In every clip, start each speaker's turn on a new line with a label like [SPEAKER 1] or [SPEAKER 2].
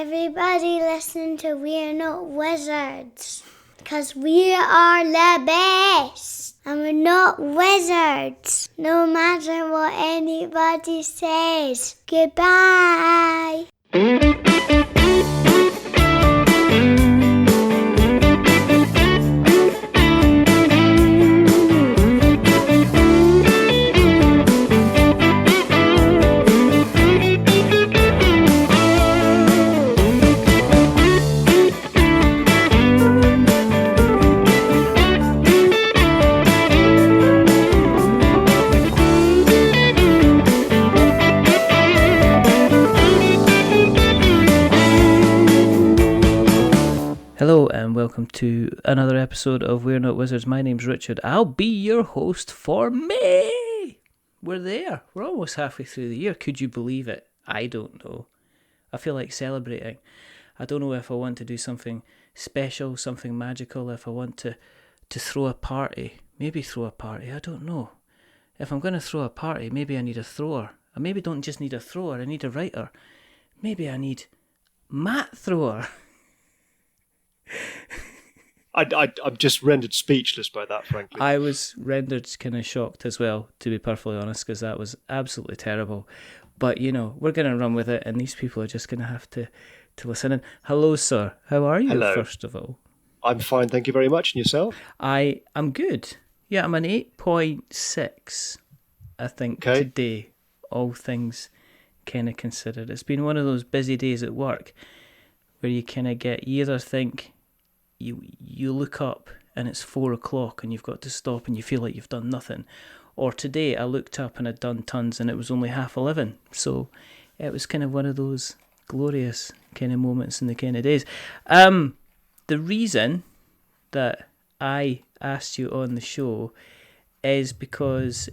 [SPEAKER 1] Everybody listen to We're Not Wizards, because we are the best, and we're not wizards, no matter what anybody says. Goodbye.
[SPEAKER 2] Hello and welcome to another episode of We're Not Wizards. My name's Richard. I'll be your host for May. We're there. We're almost halfway through the year. Could you believe it? I don't know. I feel like celebrating. I don't know if I want to do something special, something magical, if I want to throw a party. Maybe throw a party. I don't know. If I'm going to throw a party, maybe I need a thrower. I maybe don't just need a thrower, I need a writer. Maybe I need Matt Thrower.
[SPEAKER 3] I'm just rendered speechless by that, frankly.
[SPEAKER 2] I was rendered kind of shocked as well, to be perfectly honest, because that was absolutely terrible. But, you know, we're going to run with it, and these people are just going to have to listen in. Hello, sir. How are you,
[SPEAKER 3] Hello.
[SPEAKER 2] First of all?
[SPEAKER 3] I'm fine, thank you very much. And yourself?
[SPEAKER 2] I'm good. Yeah, I'm an 8.6, I think, today, all things kind of considered. It's been one of those busy days at work where you kind of you either think... You look up and it's 4 o'clock and you've got to stop and you feel like you've done nothing. Or today I looked up and I'd done tons and it was only 11:30. So it was kind of one of those glorious kind of moments in the kind of days. The reason that I asked you on the show is because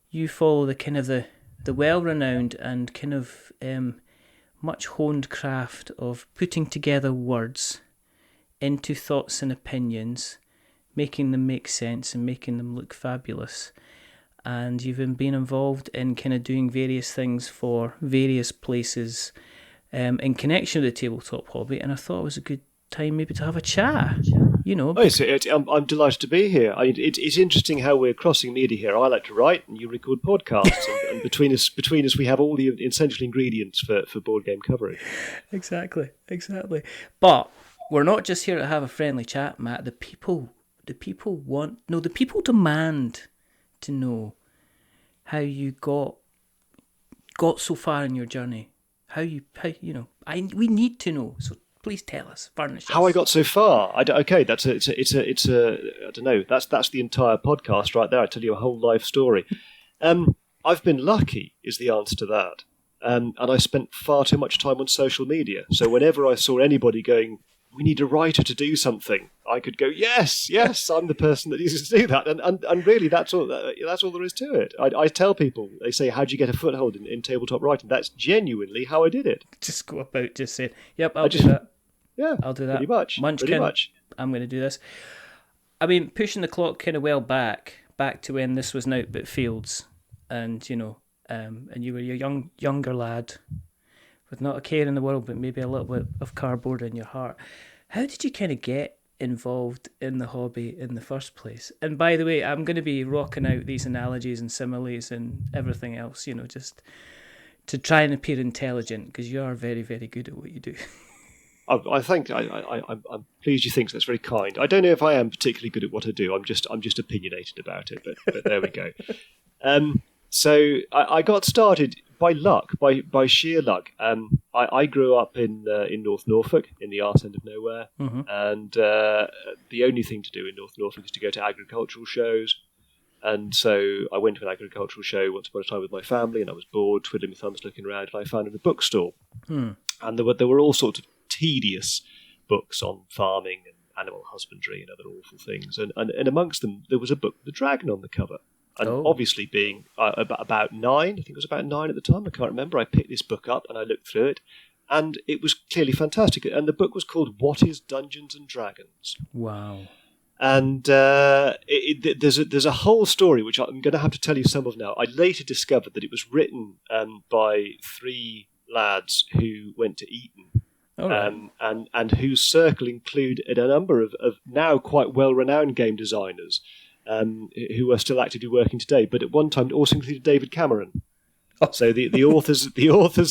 [SPEAKER 2] you follow the kind of the well-renowned and kind of much honed craft of putting together words into thoughts and opinions, making them make sense and making them look fabulous. And you've been involved in kind of doing various things for various places in connection with the tabletop hobby, and I thought it was a good time maybe to have a chat. You know,
[SPEAKER 3] I'm delighted to be here. It's interesting how we're crossing media here. I like to write, and you record podcasts, and between us, we have all the essential ingredients for board game coverage.
[SPEAKER 2] Exactly. But we're not just here to have a friendly chat, Matt. The people demand to know how you got so far in your journey. We need to know. So. Please tell us, furnish us.
[SPEAKER 3] How I got so far. I don't know. That's the entire podcast right there. I tell you a whole life story. I've been lucky, is the answer to that. And I spent far too much time on social media. So whenever I saw anybody going, we need a writer to do something, I could go, yes, I'm the person that needs to do that. And really, that's all there is to it. I tell people, they say, how do you get a foothold in tabletop writing? That's genuinely how I did it.
[SPEAKER 2] Just go about just saying, yep, I'll do that.
[SPEAKER 3] Yeah,
[SPEAKER 2] I'll do that.
[SPEAKER 3] Pretty much.
[SPEAKER 2] Munchkin, I'm going to do this. I mean, pushing the clock kind of well back to when this was an Outbit Fields, and you know, and you were a younger lad with not a care in the world, but maybe a little bit of cardboard in your heart. How did you kind of get involved in the hobby in the first place? And by the way, I'm going to be rocking out these analogies and similes and everything else, you know, just to try and appear intelligent, because you are very, very good at what you do.
[SPEAKER 3] I think I'm pleased you think so. That's very kind. I don't know if I am particularly good at what I do. I'm just opinionated about it. But there we go. So I got started by luck, by sheer luck. I grew up in North Norfolk, in the arse end of nowhere, and the only thing to do in North Norfolk is to go to agricultural shows. And so I went to an agricultural show once upon a time with my family, and I was bored, twiddling my thumbs, looking around, and I found in a bookstore, and there were all sorts of tedious books on farming and animal husbandry and other awful things, and amongst them there was a book with a dragon on the cover. And obviously being about 9, I think it was about 9 at the time, I can't remember, I picked this book up and I looked through it, and it was clearly fantastic. And the book was called What is Dungeons and Dragons?
[SPEAKER 2] Wow.
[SPEAKER 3] And there's a whole story which I'm going to have to tell you some of now. I later discovered that it was written by 3 lads who went to Eton.
[SPEAKER 2] All right.
[SPEAKER 3] And whose circle included a number of now quite well-renowned game designers who are still actively working today, but at one time it also included David Cameron.
[SPEAKER 2] Oh.
[SPEAKER 3] So the authors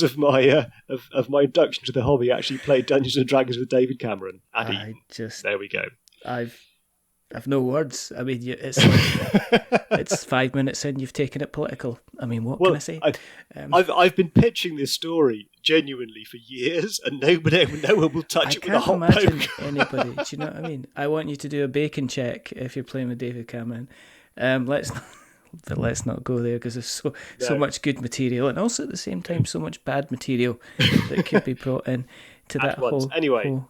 [SPEAKER 3] of my introduction to the hobby actually played Dungeons and Dragons with David Cameron at Eton. There we go.
[SPEAKER 2] I've no words. I mean, it's 5 minutes in, you've taken it political. I mean, what can I say?
[SPEAKER 3] I've been pitching this story genuinely for years, and no one will touch it with a hot poke.
[SPEAKER 2] I can't imagine anybody. Do you know what I mean? I want you to do a bacon check if you're playing with David Cameron. Let's not go there, because there's so much good material, and also at the same time so much bad material that could be brought in to that whole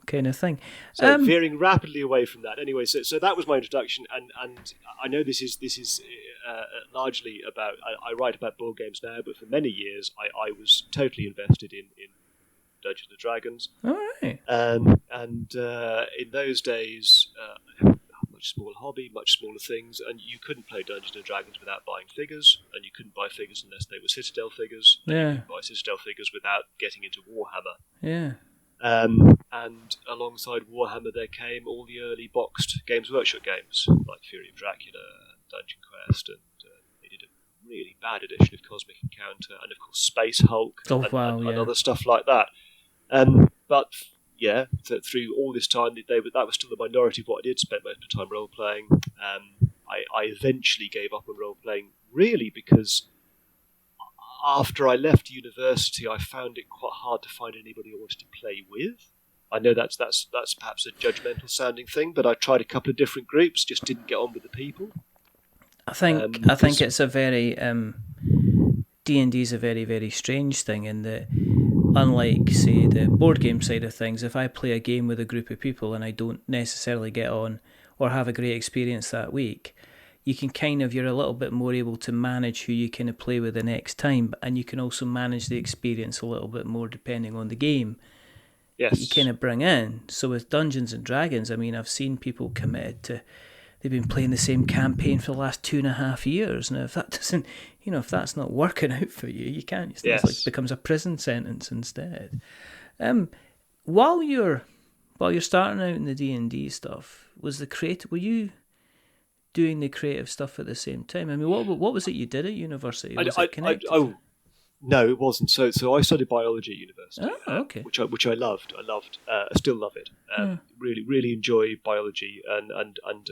[SPEAKER 2] kind of thing.
[SPEAKER 3] So veering rapidly away from that. Anyway, so that was my introduction, and I know this is largely about. I write about board games now, but for many years I was totally invested in Dungeons and Dragons.
[SPEAKER 2] All right.
[SPEAKER 3] And in those days, much smaller hobby, much smaller things, and you couldn't play Dungeons and Dragons without buying figures, and you couldn't buy figures unless they were Citadel figures.
[SPEAKER 2] Yeah.
[SPEAKER 3] And you couldn't buy Citadel figures without getting into Warhammer.
[SPEAKER 2] Yeah.
[SPEAKER 3] And alongside Warhammer, there came all the early boxed Games Workshop games, like Fury of Dracula, Dungeon Quest, and they did a really bad edition of Cosmic Encounter, and of course Space Hulk, and other stuff like that. But yeah, through all this time, that was still the minority of what I did. Spent most of the time role playing. I eventually gave up on role playing, really, because after I left university, I found it quite hard to find anybody I wanted to play with. I know that's perhaps a judgmental sounding thing, but I tried a couple of different groups, just didn't get on with the people.
[SPEAKER 2] I think it's a very D&D is a very, very strange thing in that, unlike, say, the board game side of things, if I play a game with a group of people and I don't necessarily get on or have a great experience that week, you can you're a little bit more able to manage who you kind of play with the next time, and you can also manage the experience a little bit more depending on the game that you kind of bring in. So with Dungeons and Dragons, I mean, I've seen people committed to, they've been playing the same campaign for the last 2.5 years. Now, if that doesn't, if that's not working out for you, you can't. It's like it becomes a prison sentence instead. While you're starting out in the D&D stuff, were you doing the creative stuff at the same time? I mean, what was it you did at university? Was it connected?
[SPEAKER 3] No, it wasn't. So I studied biology at university,
[SPEAKER 2] okay.
[SPEAKER 3] which I loved. I still love it. Really, really enjoy biology, and I'm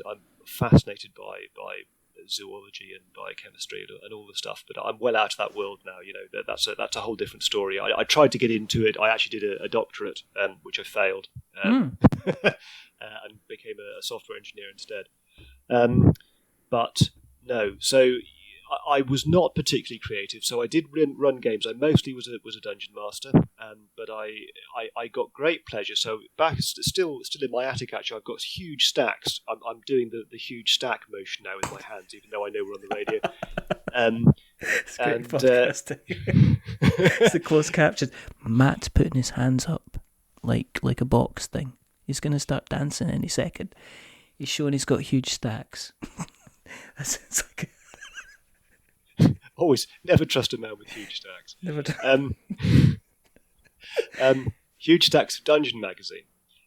[SPEAKER 3] fascinated by zoology and biochemistry and all the stuff. But I'm well out of that world now. That's a whole different story. I tried to get into it. I actually did a doctorate, which I failed, and became a software engineer instead. But no, so I was not particularly creative. So I did run games. I mostly was a dungeon master, but I got great pleasure. So back still in my attic, actually, I've got huge stacks. I'm doing the huge stack motion now with my hands, even though I know we're on the radio.
[SPEAKER 2] It's great podcasting. It's the closed captions. Matt's putting his hands up like a box thing. He's going to start dancing any second. He's showing he's got huge stacks. That sounds like
[SPEAKER 3] always never trust a man with huge stacks.
[SPEAKER 2] Never.
[SPEAKER 3] Huge stacks of Dungeon magazine.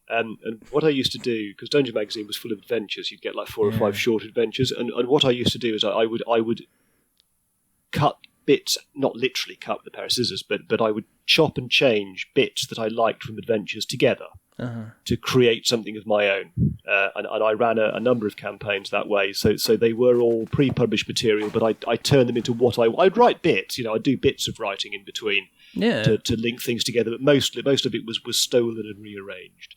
[SPEAKER 3] And what I used to do, because Dungeon magazine was full of adventures, you'd get like 4 or 5 short adventures. And what I used to do is I would cut bits, not literally cut with a pair of scissors, but I would chop and change bits that I liked from adventures together to create something of my own. And I ran a number of campaigns that way. So they were all pre-published material, but I turned them into what I'd write bits. I'd do bits of writing in between to link things together. But most of it was stolen and rearranged.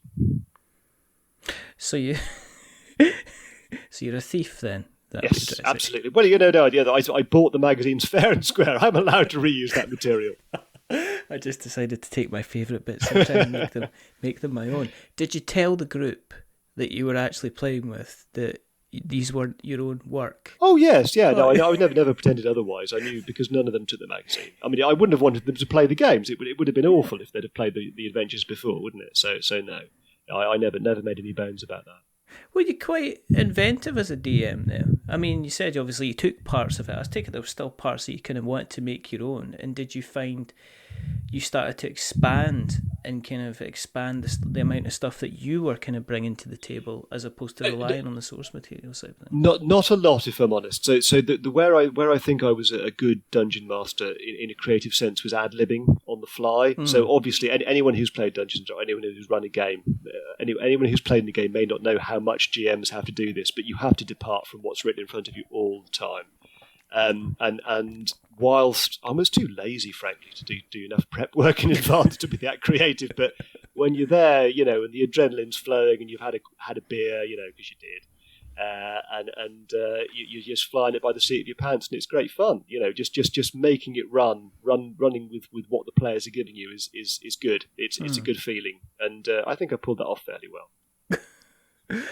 [SPEAKER 2] So you're a thief then?
[SPEAKER 3] Yes, absolutely. Well, no idea that I bought the magazines fair and square. I'm allowed to reuse that material.
[SPEAKER 2] I just decided to take my favourite bits and try and make them my own. Did you tell the group that you were actually playing with that these weren't your own work?
[SPEAKER 3] Oh yes, yeah. No, I never pretended otherwise. I knew, because none of them took the magazine. I mean, I wouldn't have wanted them to play the games. It would have been awful if they'd have played the adventures before, wouldn't it? So no, I never made any bones about that.
[SPEAKER 2] Well, you're quite inventive as a DM now. I mean, you said obviously you took parts of it. I was taking there were still parts that you kind of wanted to make your own. And did you find you started to expand and kind of expand the amount of stuff that you were kind of bringing to the table, as opposed to relying on the source material side of things?
[SPEAKER 3] Not a lot, if I'm honest. So the where I think I was a good dungeon master in a creative sense was ad-libbing on the fly. So obviously, anyone who's played Dungeons or anyone who's run a game, anyone who's played in the game may not know how much GMs have to do this, but you have to depart from what's written in front of you all the time. And whilst I was too lazy, frankly, to do enough prep work in advance to be that creative, but when you're there, you know, and the adrenaline's flowing, and you've had a beer, you know, because you did, and you're just flying it by the seat of your pants, and it's great fun, you know, just making it running with what the players are giving you is good. It's a good feeling, and I think I pulled that off fairly well.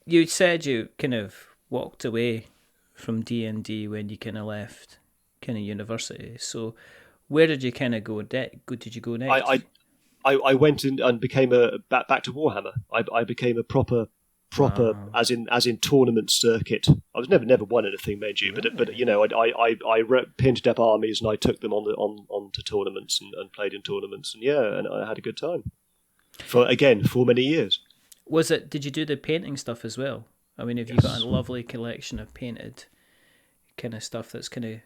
[SPEAKER 2] You said you kind of walked away from D&D when you kind of left kind of university. So where did you kind of go? Did you go next?
[SPEAKER 3] I went and became back to Warhammer. I became a proper wow. as in tournament circuit. I was never won anything, mind you, really? but you know, I painted up armies and I took them on to tournaments and played in tournaments, and I had a good time for many years.
[SPEAKER 2] Did you do the painting stuff as well? I mean, have you got a lovely collection of painted kind of stuff that's kind of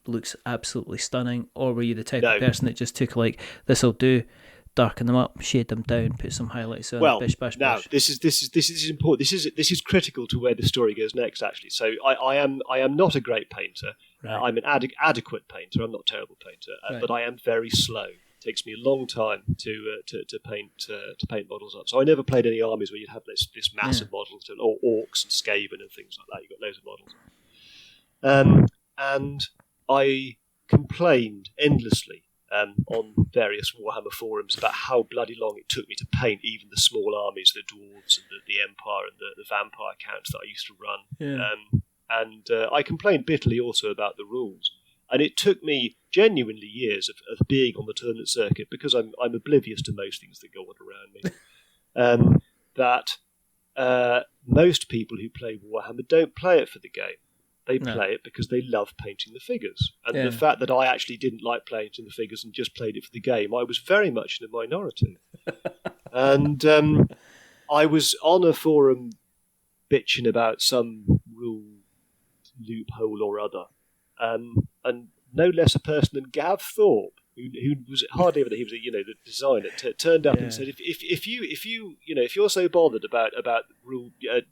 [SPEAKER 2] looks absolutely stunning, or were you the type of person that just took like, this'll do, darken them up, shade them down, put some highlights on,
[SPEAKER 3] well,
[SPEAKER 2] bish bash
[SPEAKER 3] now
[SPEAKER 2] bash.
[SPEAKER 3] this is important. This is critical to where the story goes next. Actually, so I am not a great painter. Right. I'm an adequate painter. I'm not a terrible painter, but I am very slow. It takes me a long time to paint models up. So I never played any armies where you'd have this mass of models, or orcs and Skaven and things like that. You've got loads of models. And I complained endlessly on various Warhammer forums about how bloody long it took me to paint even the small armies, the dwarves and the Empire and the vampire counts that I used to run. Yeah. I complained bitterly also about the rules. And it took me genuinely years of being on the tournament circuit, because I'm oblivious to most things that go on around me, that most people who play Warhammer don't play it for the game. They play it because they love painting the figures. And the fact that I actually didn't like painting the figures and just played it for the game, I was very much in a minority. And I was on a forum bitching about some rule loophole or other. And no less a person than Gav Thorpe, who was hardly ever, he was the designer, turned up and said, if you're so bothered about rule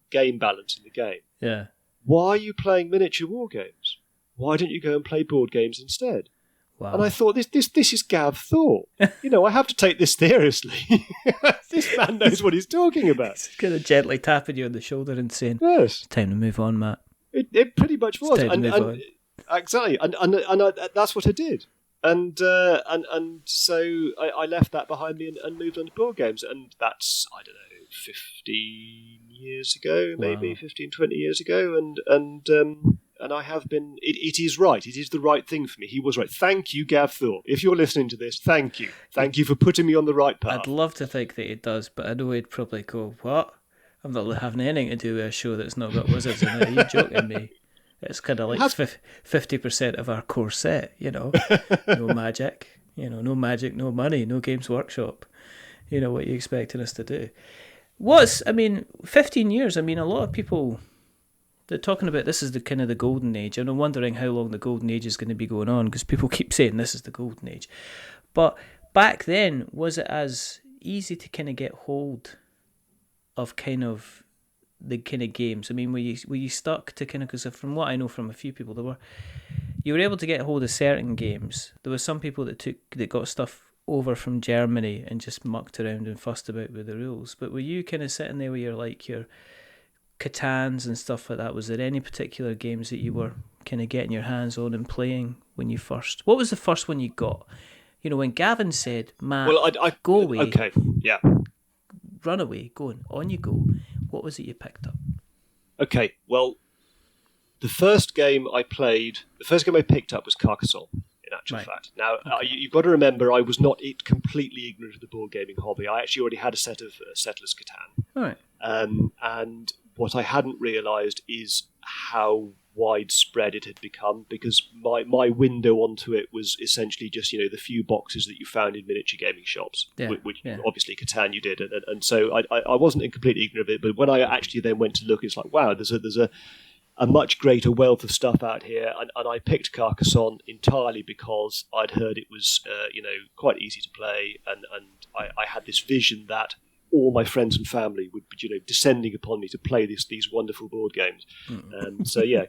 [SPEAKER 3] game balance in the game, why are you playing miniature war games? Why don't you go and play board games instead? Wow. And I thought, this is Gav Thorpe. I have to take this seriously. This man knows what he's talking about.
[SPEAKER 2] He's kind of gently tapping you on the shoulder and saying,
[SPEAKER 3] "Yes,
[SPEAKER 2] time to move on, Matt."
[SPEAKER 3] It pretty much was.
[SPEAKER 2] It's time to move on.
[SPEAKER 3] Exactly, and that's what I did, and so I left that behind me and moved on to board games, and that's 15 years ago, maybe 15, 20 years ago, and I have been. It is right. It is the right thing for me. He was right. Thank you, Gav Thorpe. If you're listening to this, thank you for putting me on the right path.
[SPEAKER 2] I'd love to think that he does, but I know he'd probably go, "What? I'm not having anything to do with a show that's not got wizards in it. Are you joking me?" It's kind of like 50% of our core set, no magic, no magic, no money, no Games Workshop. What are you expecting us to do? 15 years, a lot of people, they're talking about this is the kind of the golden age, and I'm wondering how long the golden age is going to be going on, because people keep saying this is the golden age. But back then, was it as easy to kind of get hold of kind of the kind of games? Were you stuck to kind of, because from what I know from a few people, you were able to get hold of certain games. There were some people that got stuff over from Germany and just mucked around and fussed about with the rules. But were you kind of sitting there with your Catans and stuff like that? Was there any particular games that you were kind of getting your hands on and playing when you first? What was the first one you got? When Gavin said, "Matt, go away."
[SPEAKER 3] Okay, yeah.
[SPEAKER 2] Run away, on you go. What was it you picked up?
[SPEAKER 3] Okay, well, the first game I picked up was Carcassonne, in actual fact. Now, you've got to remember, I was not completely ignorant of the board gaming hobby. I actually already had a set of Settlers Catan.
[SPEAKER 2] All right.
[SPEAKER 3] And what I hadn't realised is how widespread it had become, because my window onto it was essentially just the few boxes that you found in miniature gaming shops, which obviously Catan you did, and so I wasn't completely ignorant of it. But when I actually then went to look, it's like, wow, there's a much greater wealth of stuff out here, and I picked Carcassonne entirely because I'd heard it was quite easy to play, and I had this vision that all my friends and family would be descending upon me to play these wonderful board games. So yeah,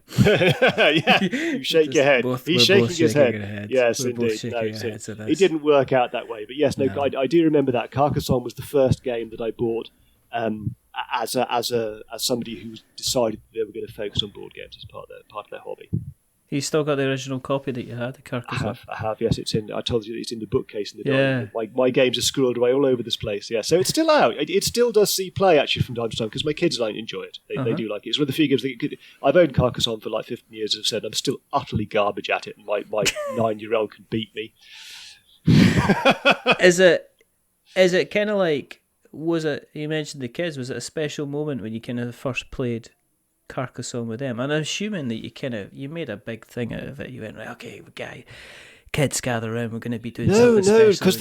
[SPEAKER 3] you shake your head. He's shaking his head. Yes, indeed. It didn't work out that way, but yes, I do remember that Carcassonne was the first game that I bought as somebody who decided they were going to focus on board games as part of their hobby.
[SPEAKER 2] You still got the original copy that you had, the Carcassonne?
[SPEAKER 3] I have. Yes, I told you it's in the bookcase in the dining room. My games are scrolled away all over this place. Yeah, so it's still out. It still does see play actually from time to time, because my kids enjoy it. They do like it. It's one of the few games I've owned Carcassonne for like 15 years. As I've said, I'm still utterly garbage at it, and my 9-year-old can beat me.
[SPEAKER 2] Is it kind of like? Was it? You mentioned the kids. Was it a special moment when you kind of first played Carcassonne with them? And I'm assuming that you made a big thing out of it. You went, right, okay, kids gather around, we're going to be doing something special.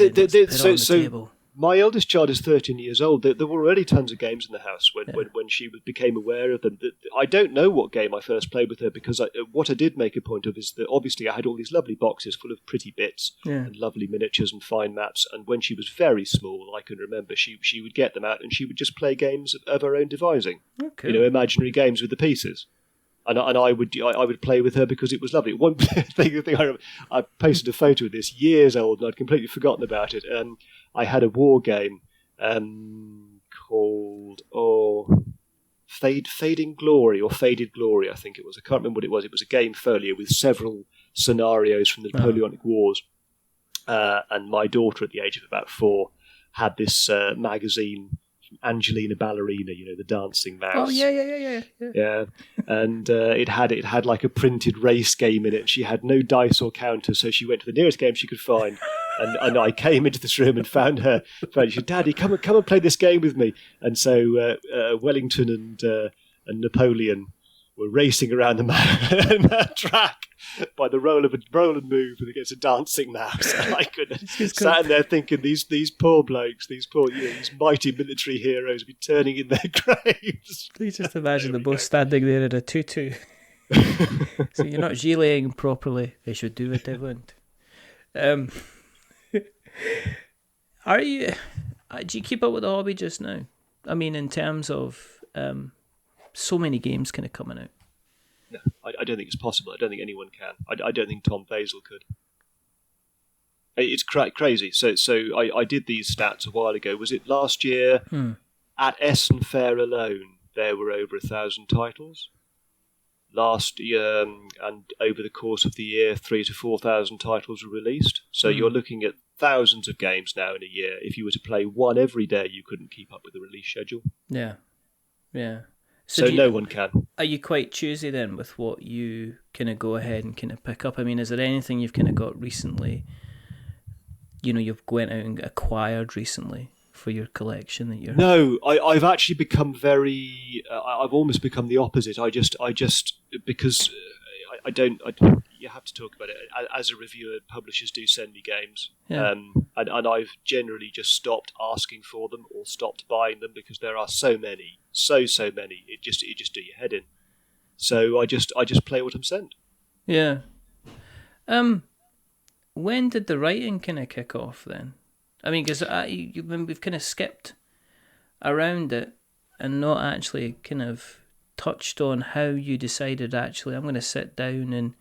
[SPEAKER 3] Because my eldest child is 13 years old. There were already tons of games in the house when she became aware of them. I don't know what game I first played with her, because what I did make a point of is that obviously I had all these lovely boxes full of pretty bits and lovely miniatures and fine maps, and when she was very small, I can remember she would get them out and she would just play games of her own devising. Okay. Imaginary games with the pieces. And I would play with her because it was lovely. One thing I posted a photo of this years old, and I'd completely forgotten about it. I had a war game called Fading Glory or Faded Glory, I think it was. I can't remember what it was. It was a game folio with several scenarios from the Napoleonic Wars. And my daughter, at the age of about 4, had this magazine, Angelina Ballerina, the dancing mouse.
[SPEAKER 2] Oh yeah.
[SPEAKER 3] Yeah, and it had like a printed race game in it. She had no dice or counters, so she went to the nearest game she could find. And I came into this room and found her. She said, "Daddy, come and play this game with me." And so Wellington and Napoleon were racing around the track by the roll and move, and against a dancing mouse. And I sat in there thinking, these poor blokes, these mighty military heroes, be turning in their graves.
[SPEAKER 2] Please just imagine them both standing there in a tutu. So you're not gileting properly. They should do what they want. Do you keep up with the hobby just now? I mean, in terms of so many games kind of coming out.
[SPEAKER 3] No, I don't think it's possible. I don't think anyone can. I don't think Tom Basil could. It's crazy. So I did these stats a while ago. Was it last year? At Essen Fair alone, there were over 1,000 titles. Last year, and over the course of the year, 3,000 to 4,000 titles were released. So you're looking at thousands of games now in a year. If you were to play one every day, you couldn't keep up with the release schedule.
[SPEAKER 2] Yeah.
[SPEAKER 3] So no one can.
[SPEAKER 2] Are you quite choosy then with what you kind of go ahead and kind of pick up? I mean, is there anything you've kind of got recently, you've went out and acquired recently for your collection that you're...
[SPEAKER 3] No, I've actually become I've almost become the opposite. I just because I don't... you have to talk about it. As a reviewer, publishers do send me games, and I've generally just stopped asking for them or stopped buying them because there are so many, so many. It just do your head in. So I just play what I'm sent.
[SPEAKER 2] Yeah. When did the writing kind of kick off then? I mean, because we've kind of skipped around it and not actually kind of touched on how you decided, actually, I'm going to sit down and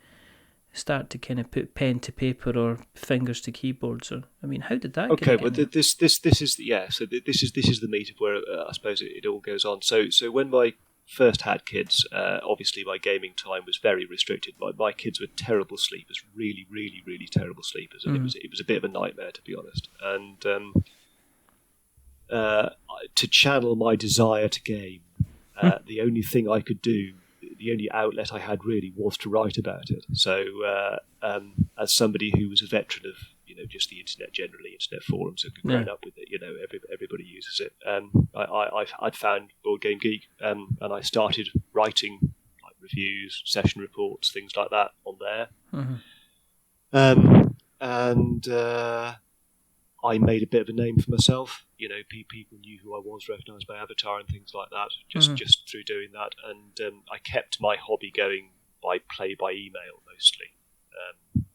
[SPEAKER 2] start to kind of put pen to paper or fingers to keyboards. Or I mean, how did that?
[SPEAKER 3] Okay, well, this is So this is the meat of where I suppose it all goes on. So when my first had kids, obviously my gaming time was very restricted. My kids were terrible sleepers, really, really, really terrible sleepers, and it was a bit of a nightmare, to be honest. And to channel my desire to game, the only thing I could do, the only outlet I had really was to write about it. So as somebody who was a veteran of just the internet generally, internet forums, and grown up with it, everybody uses it. I'd found Board Game Geek, and I started writing reviews, session reports, things like that on there.
[SPEAKER 2] Mm-hmm.
[SPEAKER 3] And I made a bit of a name for myself. People knew who I was, recognised my avatar and things like that, just through doing that. And I kept my hobby going by email mostly.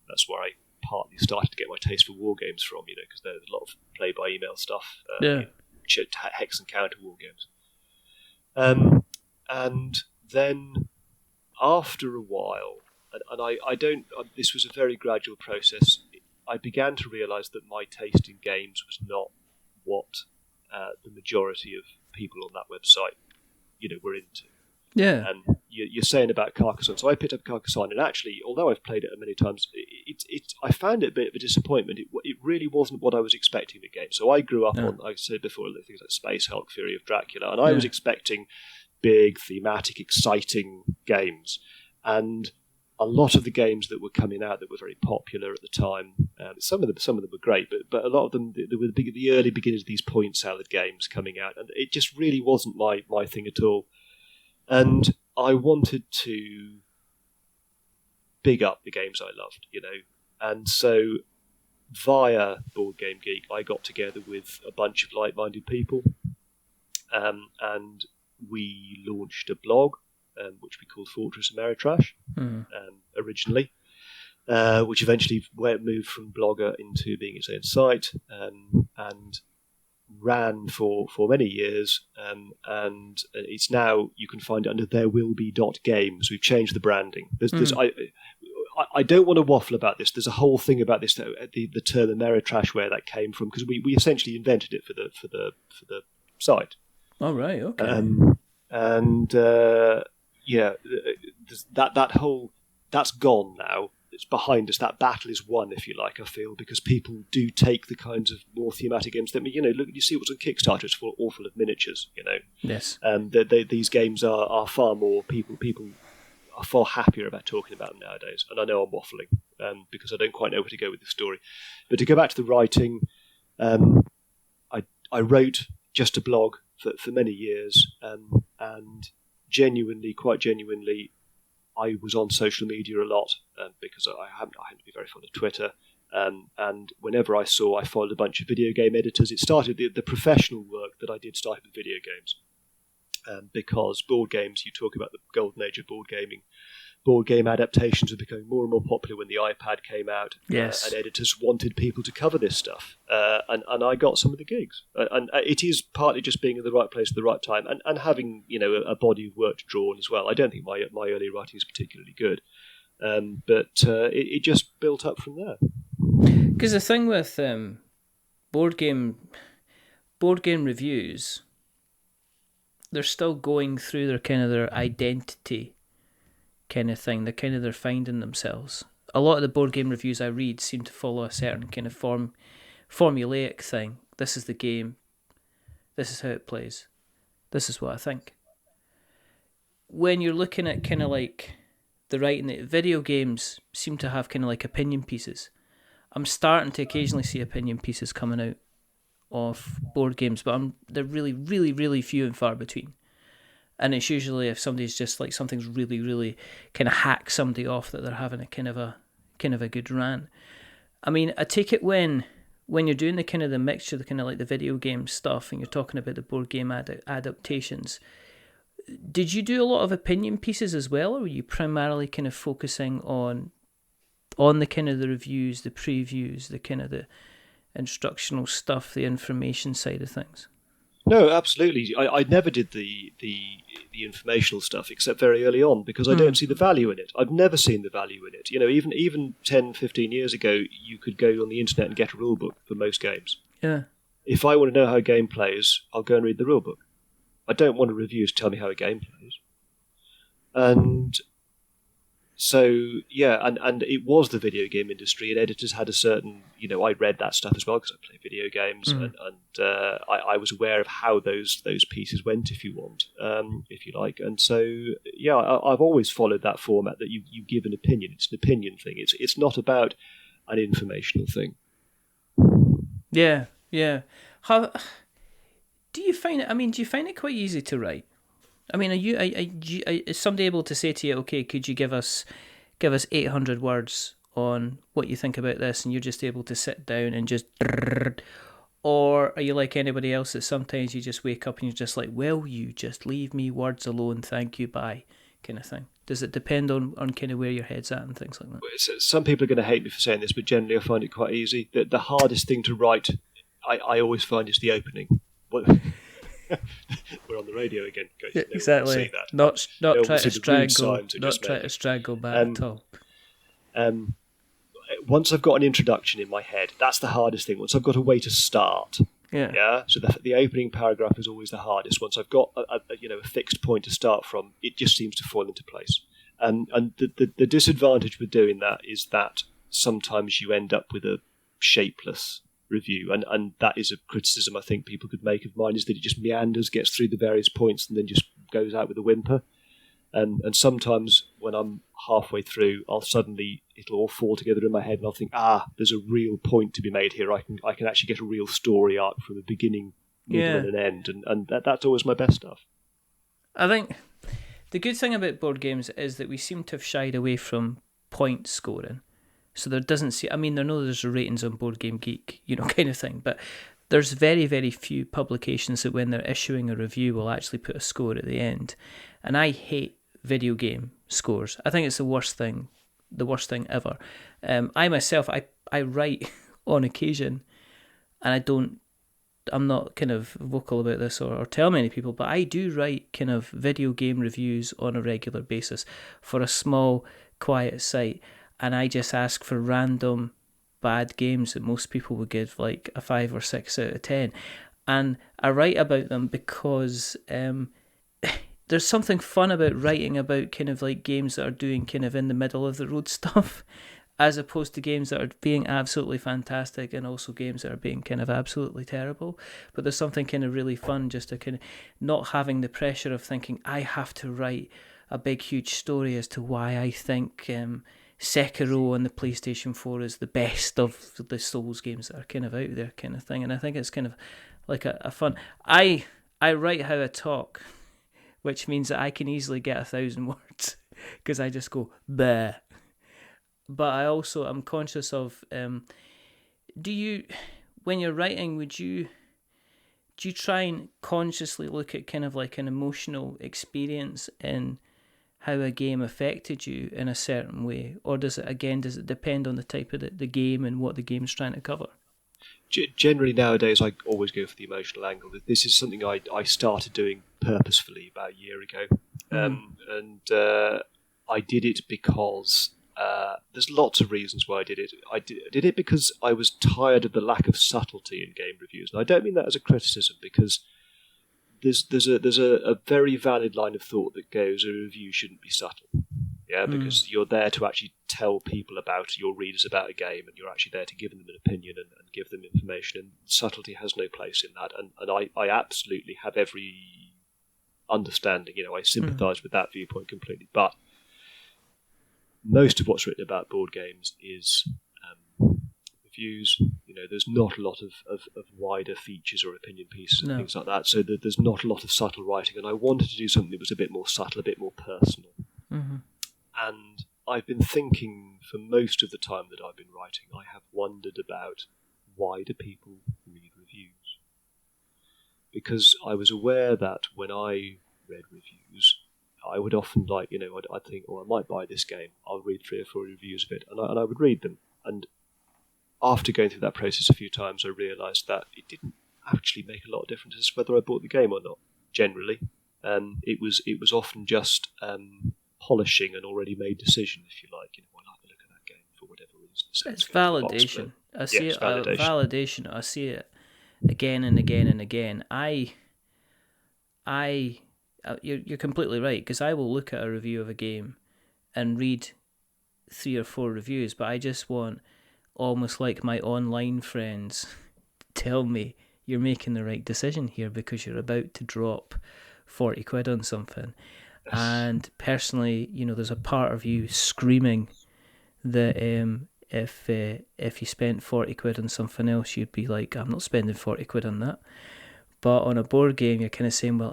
[SPEAKER 3] That's where I partly started to get my taste for war games from, because there's a lot of play-by-email stuff, hex and counter war games. And then after a while, and I don't, this was a very gradual process, I began to realise that my taste in games was not what the majority of people on that website, were into.
[SPEAKER 2] Yeah.
[SPEAKER 3] And you're saying about Carcassonne. So I picked up Carcassonne, and actually, although I've played it many times, I found it a bit of a disappointment. It really wasn't what I was expecting the game. So I grew up on, like I said before, things like Space Hulk, Fury of Dracula, and I was expecting big, thematic, exciting games. And a lot of the games that were coming out that were very popular at the time, some of them were great, but a lot of them, there were the early beginnings of these point salad games coming out, and it just really wasn't my thing at all. And I wanted to big up the games I loved, and so via Board Game Geek, I got together with a bunch of like-minded people, and we launched a blog, which we called Fortress Ameritrash, originally, which eventually moved from Blogger into being its own site, and ran for many years, and it's now, you can find it under therewillbe.games. We've changed the branding. I don't want to waffle about this. There's a whole thing about this, the term Ameritrash, where that came from, because we essentially invented it for the site.
[SPEAKER 2] Oh, right, okay.
[SPEAKER 3] That's gone now. It's behind us. That battle is won, if you like, I feel, because people do take the kinds of more thematic games that, look, you see what's on Kickstarter, it's all full of miniatures,
[SPEAKER 2] Yes.
[SPEAKER 3] These games are far more, people are far happier about talking about them nowadays. And I know I'm waffling, because I don't quite know where to go with the story. But to go back to the writing, I wrote just a blog for many years, and quite genuinely, I was on social media a lot, because I happen to be very fond of Twitter, and whenever I followed a bunch of video game editors. It started, the professional work that I did started with video games, because board games, you talk about the golden age of board gaming, board game adaptations are becoming more and more popular when the iPad came out.
[SPEAKER 2] Yes.
[SPEAKER 3] And editors wanted people to cover this stuff, and I got some of the gigs. And it is partly just being in the right place at the right time, and having a body of work to draw on as well. I don't think my early writing is particularly good, but it just built up from there.
[SPEAKER 2] Because the thing with board game reviews, they're still going through their identity kind of thing. They're finding themselves. A lot of the board game reviews I read seem to follow a certain kind of formulaic thing. This is the game. This is how it plays. This is what I think. When you're looking at kind of like the writing, video games seem to have kind of like opinion pieces. I'm starting to occasionally see opinion pieces coming out of board games, but they're really, really, really few and far between. And it's usually if somebody's just like, something's really, really kind of hack somebody off, that they're having a kind of a good rant. I mean, I take it when you're doing the kind of the mixture, the kind of like the video game stuff, and you're talking about the board game adaptations, did you do a lot of opinion pieces as well, or were you primarily kind of focusing on the kind of the reviews, the previews, the kind of the instructional stuff, the information side of things?
[SPEAKER 3] No, absolutely. I never did the informational stuff except very early on, because I don't see the value in it. I've never seen the value in it. Even 10, 15 years ago, you could go on the internet and get a rule book for most games.
[SPEAKER 2] Yeah.
[SPEAKER 3] If I want to know how a game plays, I'll go and read the rule book. I don't want a review to tell me how a game plays. And so, yeah, and it was the video game industry, and editors had a certain, I read that stuff as well because I play video games, and I was aware of how those pieces went, if you like. And so, yeah, I've always followed that format, that you give an opinion. It's an opinion thing. It's not about an informational thing.
[SPEAKER 2] Yeah. Do you find it quite easy to write? I mean, is somebody able to say to you, okay, could you give us 800 words on what you think about this, and you're just able to sit down and just, or are you like anybody else that sometimes you just wake up and you're just like, well, you just leave me words alone, thank you, bye, kind of thing? Does it depend on kind of where your head's at and things like that?
[SPEAKER 3] Some people are going to hate me for saying this, but generally I find it quite easy. The hardest thing to write, I always find, is the opening. We're on the radio again.
[SPEAKER 2] Yeah, exactly. Not try to strangle back at all.
[SPEAKER 3] Once I've got an introduction in my head, that's the hardest thing. Once I've got a way to start, so the opening paragraph is always the hardest. Once I've got a fixed point to start from, it just seems to fall into place. And the disadvantage with doing that is that sometimes you end up with a shapeless review, and that is a criticism I think people could make of mine, is that it just meanders, gets through the various points, and then just goes out with a whimper. And sometimes when I'm halfway through, it'll all fall together in my head, and I'll think, there's a real point to be made here. I can actually get a real story arc from a beginning, middle, and an end, and that's always my best stuff.
[SPEAKER 2] I think the good thing about board games is that we seem to have shied away from point scoring. So there doesn't see. I mean, I know there's ratings on Board Game Geek, kind of thing, but there's very, very few publications that when they're issuing a review will actually put a score at the end. And I hate video game scores. I think it's the worst thing ever. I myself, I write on occasion, and I'm not kind of vocal about this or tell many people, but I do write kind of video game reviews on a regular basis for a small, quiet site, and I just ask for random bad games that most people would give like a 5 or 6 out of 10. And I write about them because there's something fun about writing about kind of like games that are doing kind of in the middle of the road stuff, as opposed to games that are being absolutely fantastic and also games that are being kind of absolutely terrible. But there's something kind of really fun just to kind of not having the pressure of thinking I have to write a big huge story as to why I think Sekiro on the PlayStation 4 is the best of the Souls games that are kind of out there, kind of thing. And I think it's kind of like a fun. I write how I talk, which means that I can easily get 1,000 words because I just go bleh. But I'm conscious of. Do you, when you're writing, do you try and consciously look at kind of like an emotional experience in how a game affected you in a certain way, or does it depend on the type of the game and what the game's trying to cover?
[SPEAKER 3] Generally nowadays I always go for the emotional angle. This is something I started doing purposefully about a year ago, and I did it because there's lots of reasons why I did it. I did it because I was tired of the lack of subtlety in game reviews, and I don't mean that as a criticism, because there's a very valid line of thought that goes, a review shouldn't be subtle. Yeah, because you're there to actually tell people your readers about a game, and you're actually there to give them an opinion and give them information, and subtlety has no place in that. And I absolutely have every understanding, I sympathise with that viewpoint completely. But most of what's written about board games is reviews. There's not a lot of wider features or opinion pieces and things like that, so there's not a lot of subtle writing, and I wanted to do something that was a bit more subtle, a bit more personal. And I've been thinking for most of the time that I've been writing, I have wondered about why do people read reviews? Because I was aware that when I read reviews, I would often I'd think, I might buy this game, I'll read 3 or 4 reviews of it, and I would read them. And after going through that process a few times, I realised that it didn't actually make a lot of difference as to whether I bought the game or not, generally. It was often just polishing an already made decision, if you like. I like the look of that game for whatever reason. So
[SPEAKER 2] it's validation. I see it. Validation. I see it again and again and again. You're completely right, because I will look at a review of a game and read 3 or 4 reviews, but I just want almost like my online friends tell me you're making the right decision here because you're about to drop 40 quid on something. And personally, there's a part of you screaming that if you spent 40 quid on something else, you'd be like, I'm not spending 40 quid on that. But on a board game, you're kind of saying, well,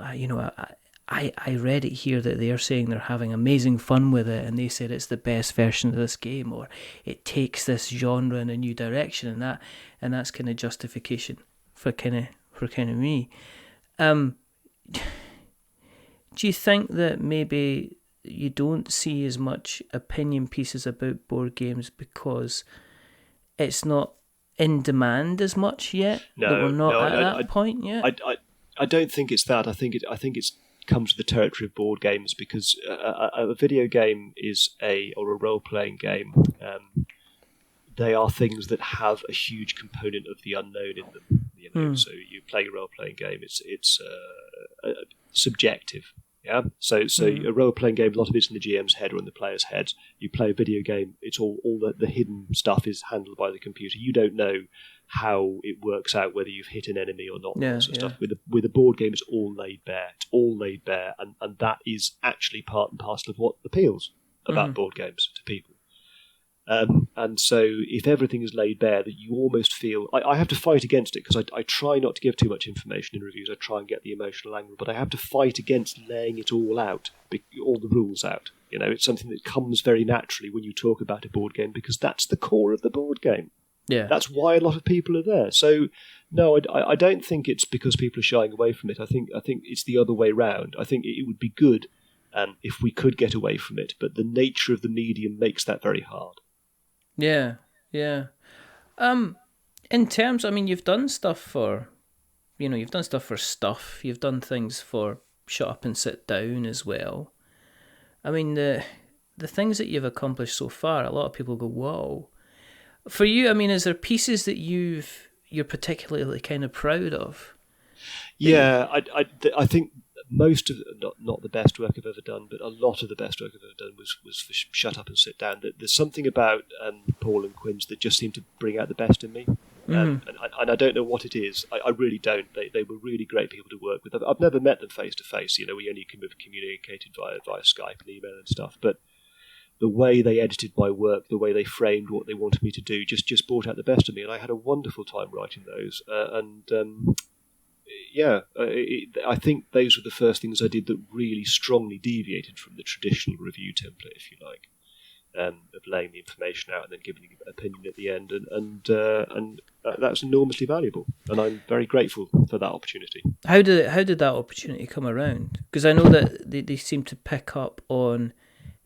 [SPEAKER 2] I read it here that they are saying they're having amazing fun with it, and they said it's the best version of this game, or it takes this genre in a new direction, and that's kind of justification for kind of me. Do you think that maybe you don't see as much opinion pieces about board games because it's not in demand as much yet?
[SPEAKER 3] No,
[SPEAKER 2] that we're not at that point yet.
[SPEAKER 3] I don't think it's that. I think it's comes to the territory of board games because a video game or a role playing game. They are things that have a huge component of the unknown in them. You know, so you play a role playing game. It's subjective. Yeah. So a role playing game, a lot of it's in the GM's head or in the player's head. You play a video game. It's all the hidden stuff is handled by the computer. You don't know how it works out, whether you've hit an enemy or not. Stuff. With a board game, it's all laid bare. It's all laid bare, and that is actually part and parcel of what appeals about board games to people. And so if everything is laid bare, that you almost feel... I have to fight against it because I try not to give too much information in reviews. I try and get the emotional angle, but I have to fight against laying it all out, all the rules out. You know, it's something that comes very naturally when you talk about a board game because that's the core of the board game.
[SPEAKER 2] Yeah,
[SPEAKER 3] that's why a lot of people are there. So, no, I don't think it's because people are shying away from it. I think it's the other way round. I think it would be good if we could get away from it, but the nature of the medium makes that very hard.
[SPEAKER 2] Yeah. In terms, I mean, you've done stuff for stuff. You've done things for Shut Up and Sit Down as well. I mean, the things that you've accomplished so far, a lot of people go, whoa. For you, I mean, is there pieces that you're particularly kind of proud of?
[SPEAKER 3] Yeah, I think most of not the best work I've ever done, but a lot of the best work I've ever done was for Shut Up and Sit Down. There's something about Paul and Quinn's that just seem to bring out the best in me, and I don't know what it is. I really don't. They were really great people to work with. I've never met them face to face. You know, we only communicated via Skype and email and stuff, but the way they edited my work, the way they framed what they wanted me to do, just brought out the best of me, and I had a wonderful time writing those. I think those were the first things I did that really strongly deviated from the traditional review template, if you like, of laying the information out and then giving an opinion at the end, and that's enormously valuable, and I'm very grateful for that opportunity.
[SPEAKER 2] How did that opportunity come around? Because I know that they seem to pick up on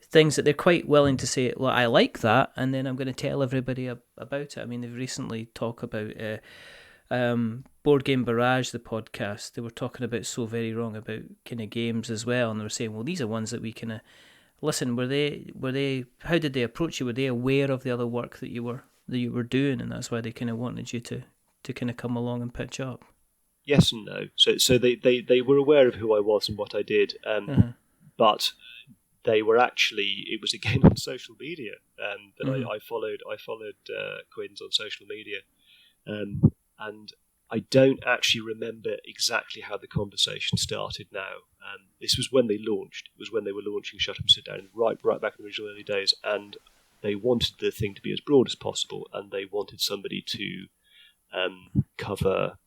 [SPEAKER 2] things that they're quite willing to say, well, I like that, and then I'm going to tell everybody about it. I mean, they've recently talked about Board Game Barrage, the podcast. They were talking about So Very Wrong about kind of games as well, and they were saying, well, these are ones that we kind of listen. Were they? How did they approach you? Were they aware of the other work that you were doing, and that's why they kind of wanted you to kind of come along and pitch up?
[SPEAKER 3] Yes and no. So they were aware of who I was and what I did, but they were actually, it was a game on social media, that I followed Quinn's on social media, and I don't actually remember exactly how the conversation started now. This was when they launched. It was when they were launching Shut Up and Sit Down, right back in the original early days, and they wanted the thing to be as broad as possible, and they wanted somebody to cover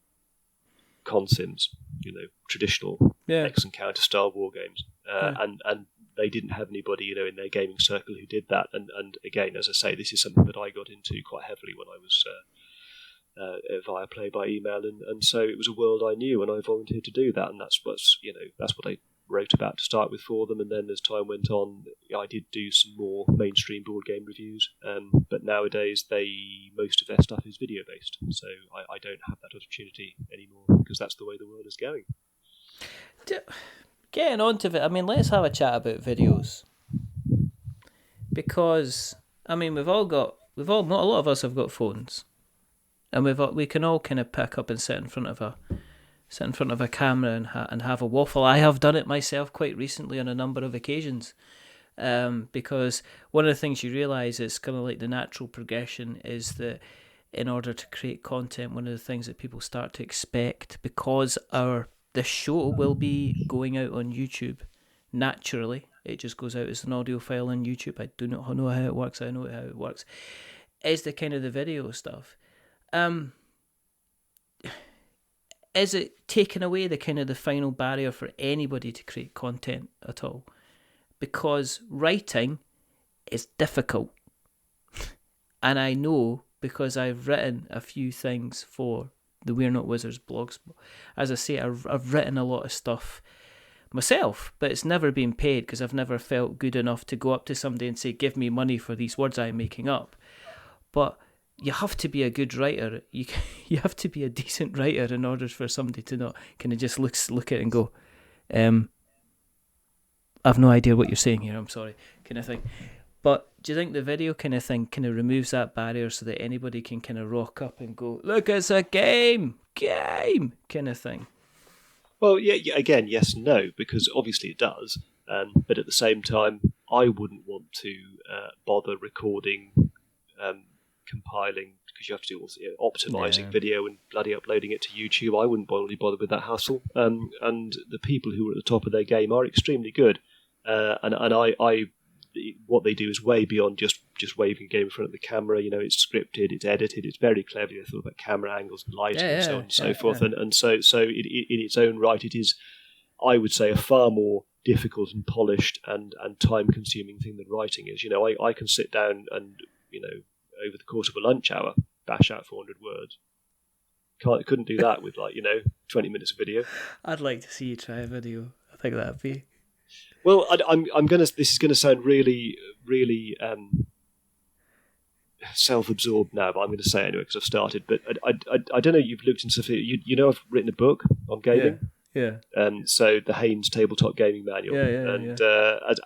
[SPEAKER 3] consims, you know, traditional X and counter style war games, and they didn't have anybody, you know, in their gaming circle who did that. And again, as I say, this is something that I got into quite heavily when I was via play by email, and so it was a world I knew, and I volunteered to do that, and that's what I wrote about to start with for them. And then as time went on, I did do some more mainstream board game reviews, but nowadays most of their stuff is video based, so I don't have that opportunity anymore because that's the way the world is going.
[SPEAKER 2] Getting on to it, I mean, let's have a chat about videos, because I mean, a lot of us have got phones, and we can all kind of pick up and sit in front of a camera and have a waffle. I have done it myself quite recently on a number of occasions, because one of the things you realise is kind of like the natural progression is that in order to create content, one of the things that people start to expect, because the show will be going out on YouTube naturally, it just goes out as an audio file on YouTube. I do not know how it works. I know how it works. Is the kind of the video stuff. is it taking away the kind of the final barrier for anybody to create content at all? Because writing is difficult. And I know because I've written a few things for the We're Not Wizards blogs. As I say, I've written a lot of stuff myself, but it's never been paid because I've never felt good enough to go up to somebody and say, give me money for these words I'm making up. But you have to be a good writer. You have to be a decent writer in order for somebody to not kind of just look at it and go, I've no idea what you're saying here, I'm sorry, kind of thing. But do you think the video kind of thing kind of removes that barrier so that anybody can kind of rock up and go, look, it's a game kind of thing?
[SPEAKER 3] Well, yeah, again, yes and no, because obviously it does. But at the same time, I wouldn't want to bother recording, compiling, because you have to do optimizing video and bloody uploading it to YouTube. I wouldn't really bother with that hassle. And the people who are at the top of their game are extremely good. And I what they do is way beyond just waving a game in front of the camera. It's scripted, it's edited, it's very cleverly thought about camera angles and lighting and so on and so forth. Yeah. And so in its own right, it is, I would say, a far more difficult and polished and time-consuming thing than writing is. I can sit down and, over the course of a lunch hour, bash out 400 words. Couldn't do that with 20 minutes of video.
[SPEAKER 2] I'd like to see you try a video. I think that'd be...
[SPEAKER 3] Well, I'm gonna. This is gonna sound really, really self-absorbed now, but I'm going to say it anyway because I've started. But I don't know. You've looked into stuff. I've written a book on gaming.
[SPEAKER 2] Yeah.
[SPEAKER 3] So the Haynes Tabletop Gaming Manual.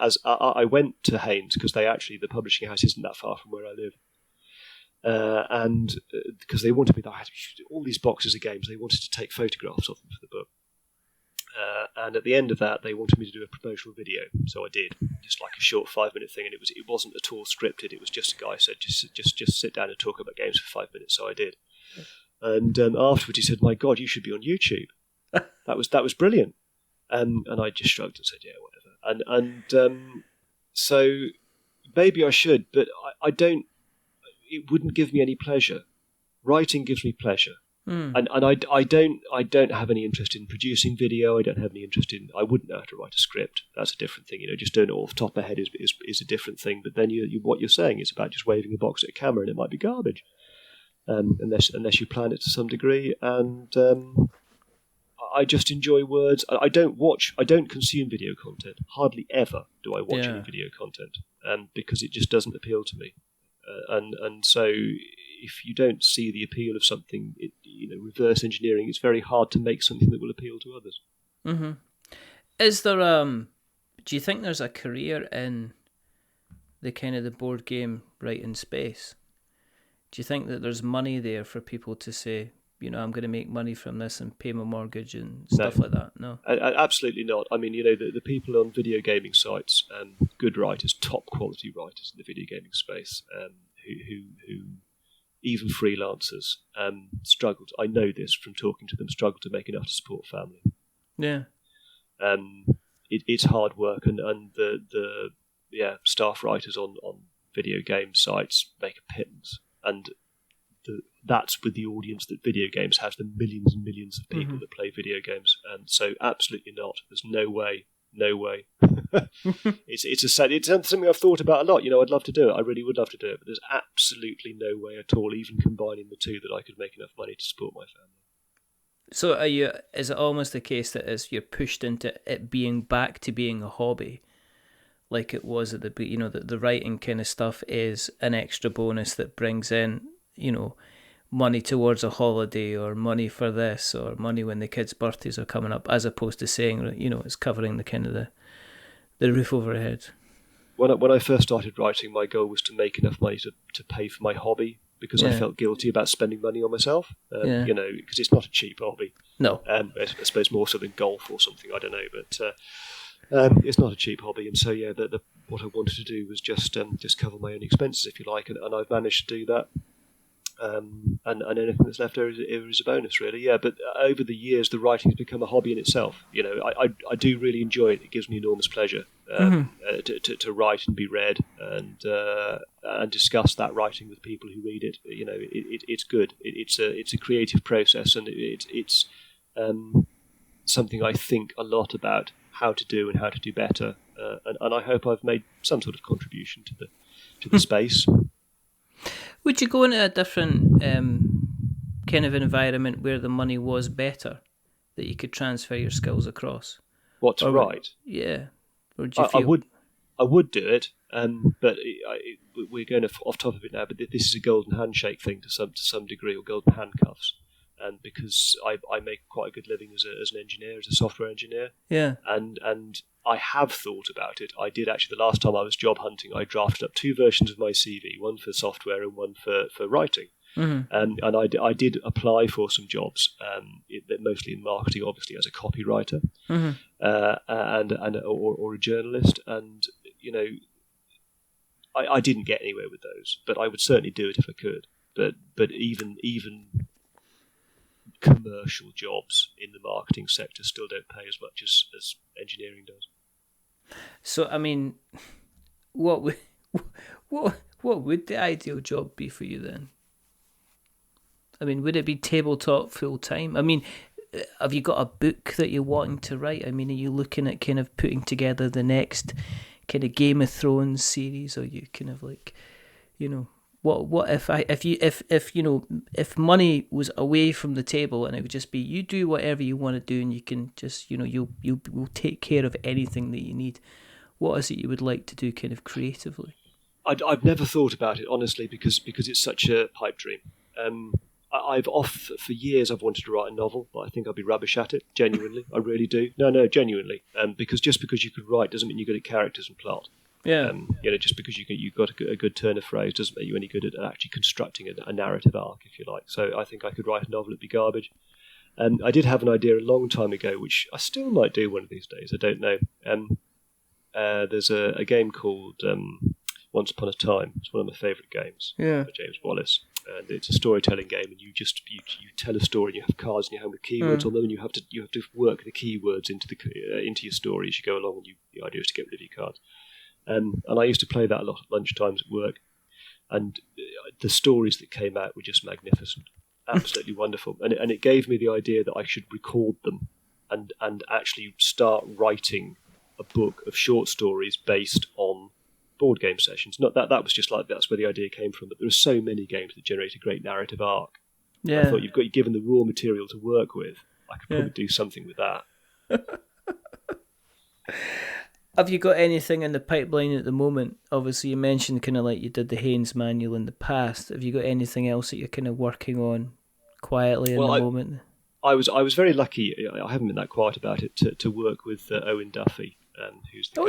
[SPEAKER 3] As I went to Haynes because the publishing house isn't that far from where I live. And because they wanted me, I had all these boxes of games. They wanted to take photographs of them for the book. And at the end of that, they wanted me to do a promotional video, so I did, just like a short 5-minute thing. And it wasn't at all scripted. It was just a guy said, just sit down and talk about games for 5 minutes. So I did. And afterwards, he said, "My God, you should be on YouTube." That was brilliant. And I just shrugged and said, "Yeah, whatever." So maybe I should, but I don't. It wouldn't give me any pleasure. Writing gives me pleasure. And I don't have any interest in producing video. I don't have any interest in. I wouldn't know how to write a script. That's a different thing. Just doing it off the top of my head is a different thing. But then what you're saying is about just waving a box at a camera, and it might be garbage, unless you plan it to some degree. And I just enjoy words. I don't consume video content. Hardly ever do I watch any video content, because it just doesn't appeal to me. And so if you don't see the appeal of something, reverse engineering, it's very hard to make something that will appeal to others.
[SPEAKER 2] Mm-hmm. Is there do you think there's a career in the kind of the board game writing space? Do you think that there's money there for people to say, I'm going to make money from this and pay my mortgage and stuff like that? No,
[SPEAKER 3] absolutely not. I mean, the people on video gaming sites, good writers, top quality writers in the video gaming space, who even freelancers struggled. I know this from talking to them. Struggle to make enough to support family.
[SPEAKER 2] Yeah,
[SPEAKER 3] it's hard work, and the staff writers on video game sites make a pittance, and that's with the audience that video games has, the millions and millions of people that play video games. And so absolutely not. There's no way. It's something I've thought about a lot. I'd love to do it. I really would love to do it, but there's absolutely no way at all, even combining the two, that I could make enough money to support my family.
[SPEAKER 2] So is it almost the case that you're pushed into it being back to being a hobby, like it was at the that the writing kind of stuff is an extra bonus that brings in money towards a holiday, or money for this, or money when the kids' birthdays are coming up, as opposed to saying, it's covering the kind of the roof overhead.
[SPEAKER 3] When I first started writing, my goal was to make enough money to pay for my hobby, because I felt guilty about spending money on myself, because it's not a cheap hobby.
[SPEAKER 2] No.
[SPEAKER 3] I suppose more so than golf or something, I don't know, but it's not a cheap hobby. And so, what I wanted to do was just cover my own expenses, if you like, and I've managed to do that. And anything that's left over is a bonus, really. Yeah, but over the years, the writing has become a hobby in itself. I do really enjoy it. It gives me enormous pleasure to write and be read, and discuss that writing with people who read it. It's good. It's a creative process, and it's something I think a lot about how to do and how to do better, and I hope I've made some sort of contribution to the space.
[SPEAKER 2] Would you go into a different kind of environment where the money was better, that you could transfer your skills across?
[SPEAKER 3] What's right?
[SPEAKER 2] Yeah. Or do you feel...
[SPEAKER 3] I would do it, but we're going off top of it now. But this is a golden handshake thing to some degree, or golden handcuffs. And because I make quite a good living as an engineer, as a software engineer, and I have thought about it. I did actually, the last time I was job hunting, I drafted up 2 versions of my CV, one for software and one for writing.
[SPEAKER 2] Mm-hmm.
[SPEAKER 3] And I did apply for some jobs, mostly in marketing, obviously as a copywriter, or a journalist. And I didn't get anywhere with those, but I would certainly do it if I could. But even commercial jobs in the marketing sector still don't pay as much as engineering does.
[SPEAKER 2] So, I mean, what would the ideal job be for you then? I mean, would it be tabletop full time? I mean, have you got a book that you're wanting to write? I mean, are you looking at kind of putting together the next kind of Game of Thrones series? Or are you kind of like, what if money was away from the table and it would just be you do whatever you want to do and you can just you'll take care of anything that you need. What is it you would like to do kind of creatively?
[SPEAKER 3] I've never thought about it honestly because it's such a pipe dream. For years I've wanted to write a novel, but I think I'll be rubbish at it. Genuinely, I really do. No, genuinely. Because just because you could write doesn't mean you're good at characters and plot.
[SPEAKER 2] Yeah.
[SPEAKER 3] Just because you've got a good turn of phrase doesn't make you any good at actually constructing a narrative arc, if you like. So I think I could write a novel, it'd be garbage. I did have an idea a long time ago, which I still might do one of these days. I don't know. There's a game called Once Upon a Time. It's one of my favourite games by James Wallace. And it's a storytelling game, and you tell a story, and you have cards in your hand with keywords on them, and you have to work the keywords into your story as you go along. And the idea is to get rid of your cards. And I used to play that a lot at lunchtimes at work, and the stories that came out were just magnificent, absolutely wonderful. And it gave me the idea that I should record them and actually start writing a book of short stories based on board game sessions. Not that was just like that's where the idea came from, but there are so many games that generate a great narrative arc. Yeah. I thought you're given the raw material to work with. I could probably do something with that.
[SPEAKER 2] Have you got anything in the pipeline at the moment? Obviously, you mentioned kind of like you did the Haynes Manual in the past. Have you got anything else that you're kind of working on quietly in the moment? I was
[SPEAKER 3] very lucky. I haven't been that quiet about it to work with Owen Duffy, who's the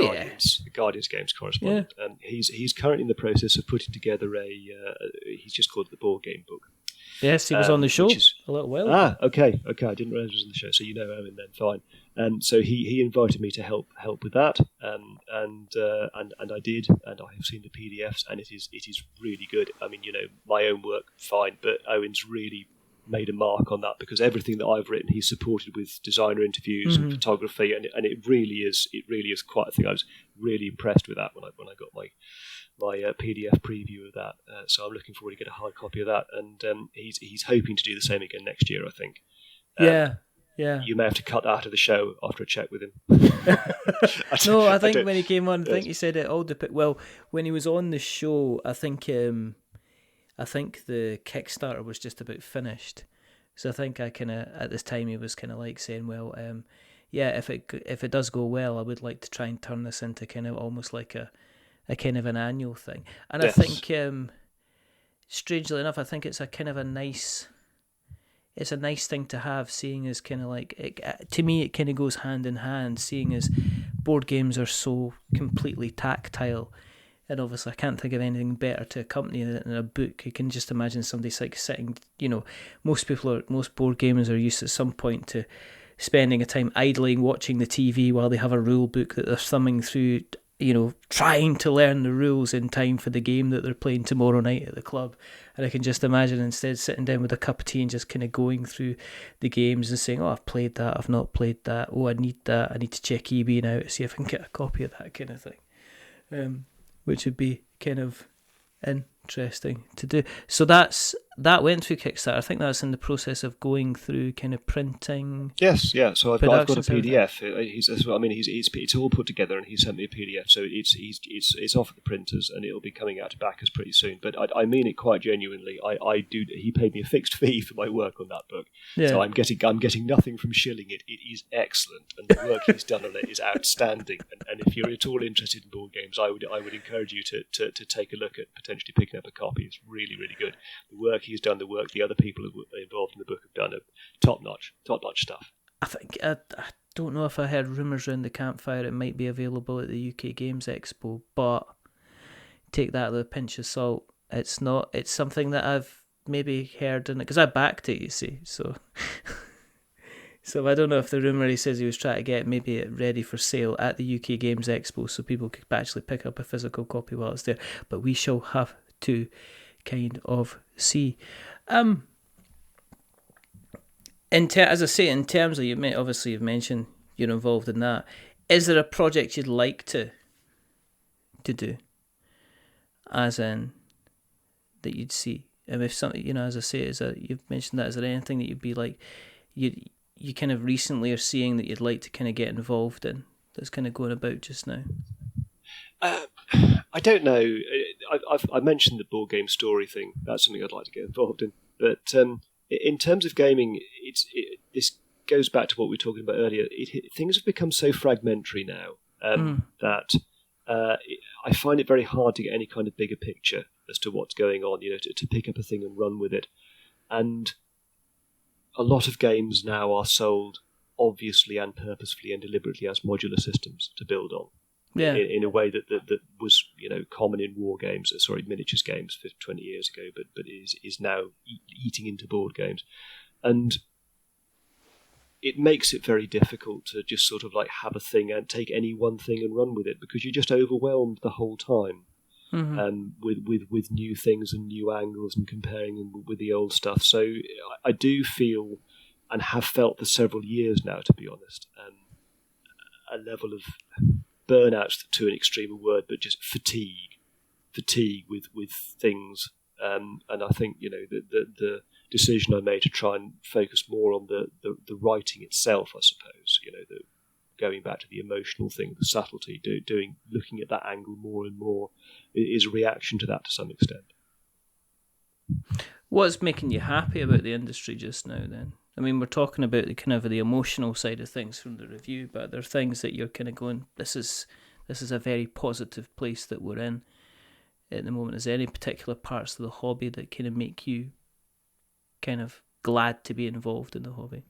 [SPEAKER 3] Guardians games correspondent.
[SPEAKER 2] Yeah.
[SPEAKER 3] And he's currently in the process of putting together he's just called it the Board Game Book.
[SPEAKER 2] Yes, he was on the show a little while ago.
[SPEAKER 3] Okay. I didn't realise he was on the show, so you know Owen then, fine. So he invited me to help with that, and I did, and I have seen the PDFs, and it is really good. I mean, my own work, fine, but Owen's really made a mark on that because everything that I've written, he's supported with designer interviews and photography, and it really is quite a thing. I was really impressed with that when I got my PDF preview of that. So I'm looking forward to get a hard copy of that, and he's hoping to do the same again next year, I think.
[SPEAKER 2] Yeah.
[SPEAKER 3] You may have to cut that out of the show after a chat with him.
[SPEAKER 2] No, I think when he came on, I think he said it all depends. Well, when he was on the show, I think the Kickstarter was just about finished. So I think I kind of at this time he was kind of like saying, well, if it does go well, I would like to try and turn this into kind of almost like a kind of an annual thing. And yes. I think, strangely enough, I think it's a kind of a nice thing to have, seeing as kind of like, to me it kind of goes hand in hand, seeing as board games are so completely tactile, and obviously I can't think of anything better to accompany it than a book. You can just imagine somebody like sitting, most board gamers are used at some point to spending a time idling, watching the TV while they have a rule book that they're thumbing through, trying to learn the rules in time for the game that they're playing tomorrow night at the club. And I can just imagine instead sitting down with a cup of tea and just kind of going through the games and saying, oh, I've played that, I've not played that, oh, I need that, I need to check eBay now to see if I can get a copy of that kind of thing. Which would be kind of interesting to do. So that went through Kickstarter. I think that's in the process of going through kind of printing.
[SPEAKER 3] Yes, yeah. So I've got a
[SPEAKER 2] productions,
[SPEAKER 3] PDF. It's all put together, and he sent me a PDF. So it's off at the printers, and it'll be coming out to backers pretty soon. But I mean it quite genuinely. I do. He paid me a fixed fee for my work on that book,
[SPEAKER 2] Yeah.
[SPEAKER 3] so I'm getting nothing from shilling it. It is excellent, and the work he's done on it is outstanding. And if you're at all interested in board games, I would encourage you to take a look at potentially picking up a copy. It's really, really good. The work he's done, the work the other people involved in the book have done, are top notch stuff.
[SPEAKER 2] I think I don't know if I heard rumours around the campfire it might be available at the UK Games Expo, but take that with a pinch of salt. It's not. It's something that I've maybe heard in it because I backed it. You see, so. So I don't know if the rumour he says he was trying to get maybe it ready for sale at the UK Games Expo so people could actually pick up a physical copy while it's there. But we shall have to kind of see. As I say, in terms of, you've mentioned you're involved in that. Is there a project you'd like to do? As in, that you'd see? And if something, as I say, you've mentioned that, is there anything that you'd be like, you kind of recently are seeing that you'd like to kind of get involved in that's kind of going about just now?
[SPEAKER 3] I don't know. I mentioned the board game story thing. That's something I'd like to get involved in. But in terms of gaming, this goes back to what we were talking about earlier. Things have become so fragmentary now that I find it very hard to get any kind of bigger picture as to what's going on. To pick up a thing and run with it. And a lot of games now are sold obviously and purposefully and deliberately as modular systems to build on.
[SPEAKER 2] Yeah.
[SPEAKER 3] In a way that was common in miniatures games 20 years ago, but is now eating into board games, and it makes it very difficult to just sort of like have a thing and take any one thing and run with it because you're just overwhelmed the whole time. With new things and new angles and comparing them with the old stuff. So I do feel and have felt for several years now, to be honest, a level of burnout's too an extreme a word, but just fatigue with things. And I think the decision I made to try and focus more on the writing itself, I suppose, going back to the emotional thing, the subtlety, looking at that angle more and more, is a reaction to that to some extent. What's
[SPEAKER 2] making you happy about the industry just now then? I mean, we're talking about the kind of the emotional side of things from the review, but there are things that you're kind of going, this is a very positive place that we're in at the moment. Is there any particular parts of the hobby that kind of make you kind of glad to be involved in the hobby?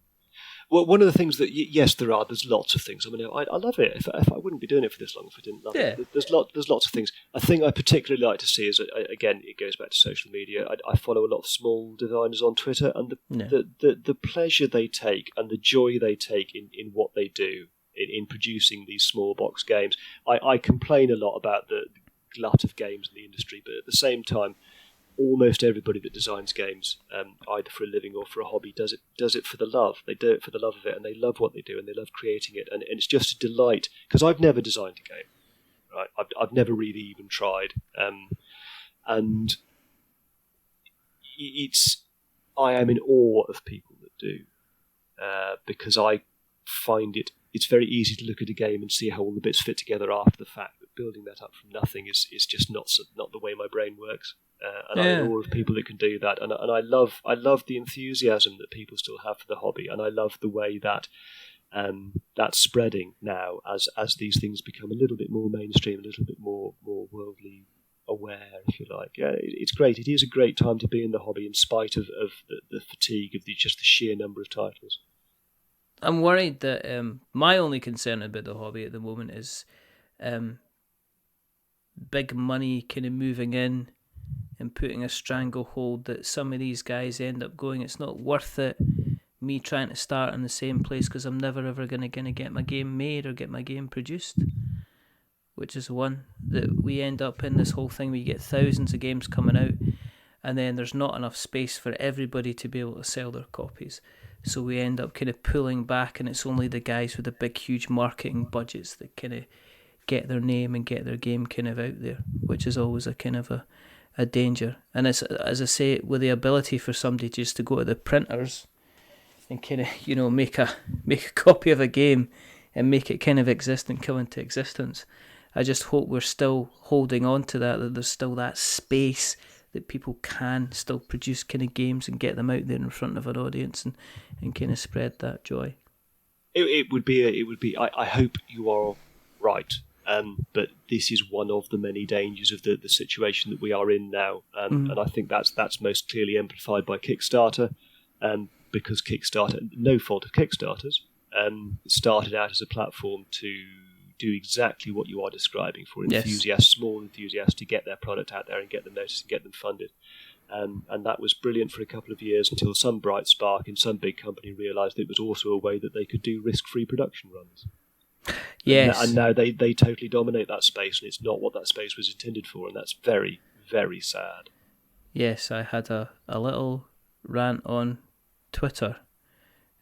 [SPEAKER 3] Well, one of the things that, yes, there are. There's lots of things. I mean, I love it. If I wouldn't be doing it for this long if I didn't love it. There's lots of things. A thing I particularly like to see is, again, it goes back to social media. I follow a lot of small designers on Twitter, and the pleasure they take and the joy they take in what they do in producing these small box games. I complain a lot about the glut of games in the industry, but at the same time, almost everybody that designs games, either for a living or for a hobby, does it for the love. They do it for the love of it, and they love what they do, and they love creating it, and it's just a delight. Because I've never designed a game, right? I've never really even tried, and I am in awe of people that do, because I find it's very easy to look at a game and see how all the bits fit together after the fact. But building that up from nothing is just not the way my brain works. And I'm in awe of people that can do that, and I love the enthusiasm that people still have for the hobby, and I love the way that that's spreading now as these things become a little bit more mainstream, a little bit more worldly aware, if you like. Yeah, it's great. It is a great time to be in the hobby, in spite of the fatigue of just the sheer number of titles.
[SPEAKER 2] I'm worried that my only concern about the hobby at the moment is big money kind of moving in and putting a stranglehold that some of these guys end up going, it's not worth it, me trying to start in the same place because I'm never ever going to get my game made or get my game produced, which is one that we end up in this whole thing where you get thousands of games coming out and then there's not enough space for everybody to be able to sell their copies. So we end up kind of pulling back, and it's only the guys with the big, huge marketing budgets that kind of get their name and get their game kind of out there, which is always a kind of a a danger. And it's, as I say, with the ability for somebody just to go to the printers and kind of, make a copy of a game and make it kind of exist and come into existence. I just hope we're still holding on to that there's still that space that people can still produce kind of games and get them out there in front of an audience and kind of spread that joy.
[SPEAKER 3] It would be. I hope you are right. But this is one of the many dangers of the situation that we are in now, and I think that's most clearly amplified by Kickstarter, because Kickstarter, no fault of Kickstarters, started out as a platform to do exactly what you are describing for enthusiasts, small enthusiasts, to get their product out there and get them noticed and get them funded. And that was brilliant for a couple of years until some bright spark in some big company realised it was also a way that they could do risk-free production runs.
[SPEAKER 2] Yes.
[SPEAKER 3] And now they totally dominate that space, and it's not what that space was intended for, and that's very, very sad.
[SPEAKER 2] Yes, I had a little rant on Twitter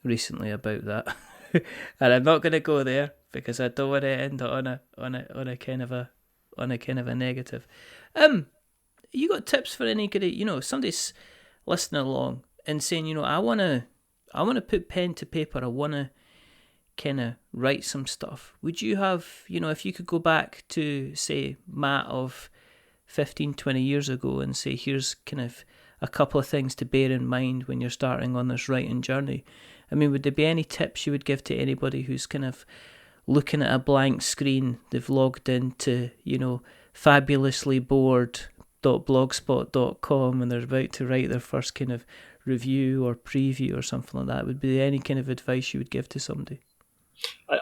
[SPEAKER 2] recently about that. And I'm not going to go there because I don't want to end it on a kind of a negative. You got tips for any good, somebody's listening along and saying, I want to put pen to paper, I want to kind of write some stuff. Would you have, if you could go back to, say, Matt of 15, 20 years ago and say, here's kind of a couple of things to bear in mind when you're starting on this writing journey. I mean, would there be any tips you would give to anybody who's kind of looking at a blank screen, they've logged into, fabulouslybored.blogspot.com and they're about to write their first kind of review or preview or something like that? Would there be any kind of advice you would give to somebody?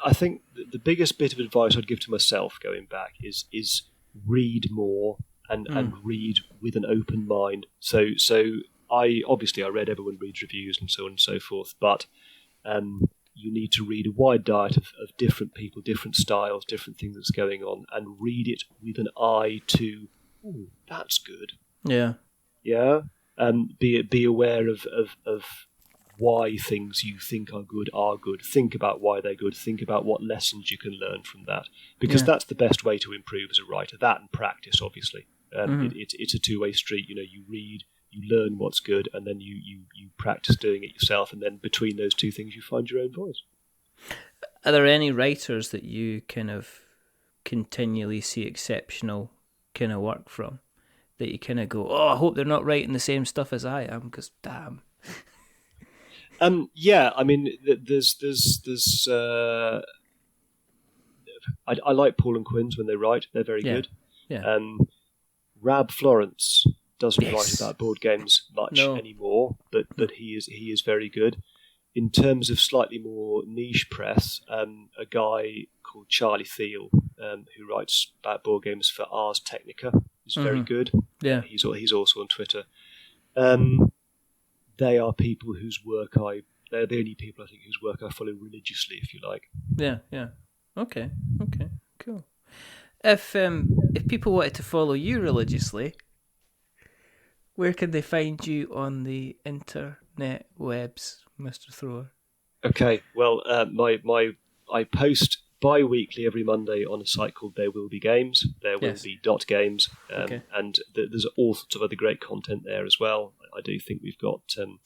[SPEAKER 3] I think the biggest bit of advice I'd give to myself going back is read more and read with an open mind. So I read Everyone Reads Reviews and so on and so forth, but you need to read a wide diet of different people, different styles, different things that's going on, and read it with an eye to, oh, that's good.
[SPEAKER 2] Yeah.
[SPEAKER 3] Yeah. Be aware of why things you think are good are good. Think about why they're good. Think about what lessons you can learn from that, because that's the best way to improve as a writer. That and practice, obviously. It's a two-way street. You read, you learn what's good, and then you practice doing it yourself, and then between those two things you find your own voice.
[SPEAKER 2] Are there any writers that you kind of continually see exceptional kind of work from, that you kind of go, I hope they're not writing the same stuff as I am, because damn.
[SPEAKER 3] Yeah, I mean, there's I like Paul and Quinn's when they write; they're very good.
[SPEAKER 2] Yeah.
[SPEAKER 3] Rab Florence doesn't write about board games much anymore, but he is very good. In terms of slightly more niche press, a guy called Charlie Thiel, who writes about board games for Ars Technica, is very good.
[SPEAKER 2] Yeah,
[SPEAKER 3] he's also on Twitter. They are people whose work they're the only people I think whose work I follow religiously, if you like.
[SPEAKER 2] Yeah. Okay, cool. If people wanted to follow you religiously, where can they find you on the internet webs, Mr. Thrower? Okay,
[SPEAKER 3] well, I post bi-weekly every Monday on a site called There Will Be Games. There will be .games, and there's all sorts of other great content there as well. I do think we've got some